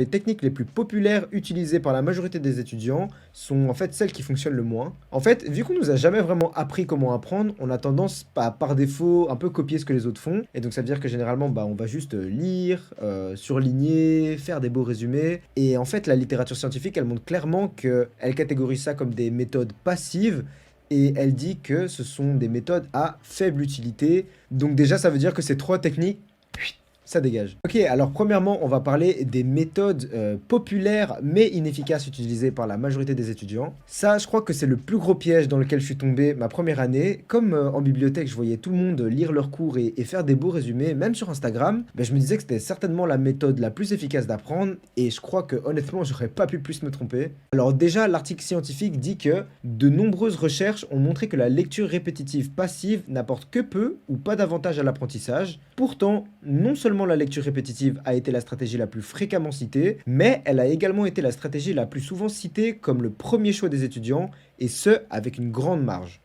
Les techniques les plus populaires utilisées par la majorité des étudiants sont en fait celles qui fonctionnent le moins. En fait, vu qu'on nous a jamais vraiment appris comment apprendre, on a tendance par défaut un peu copier ce que les autres font. Et donc ça veut dire que généralement on va juste lire, surligner, faire des beaux résumés. Et en fait la littérature scientifique elle montre clairement qu'elle catégorise ça comme des méthodes passives. Et elle dit que ce sont des méthodes à faible utilité. Donc déjà ça veut dire que ces trois techniques ça dégage. Ok, alors premièrement, on va parler des méthodes populaires mais inefficaces utilisées par la majorité des étudiants. Ça, je crois que c'est le plus gros piège dans lequel je suis tombé ma première année. Comme en bibliothèque, je voyais tout le monde lire leurs cours et faire des beaux résumés, même sur Instagram, ben, je me disais que c'était certainement la méthode la plus efficace d'apprendre et je crois que honnêtement, j'aurais pas pu plus me tromper. Alors déjà, l'article scientifique dit que de nombreuses recherches ont montré que la lecture répétitive passive n'apporte que peu ou pas d'avantage à l'apprentissage. Pourtant, non seulement la lecture répétitive a été la stratégie la plus fréquemment citée, mais elle a également été la stratégie la plus souvent citée comme le premier choix des étudiants, et ce, avec une grande marge.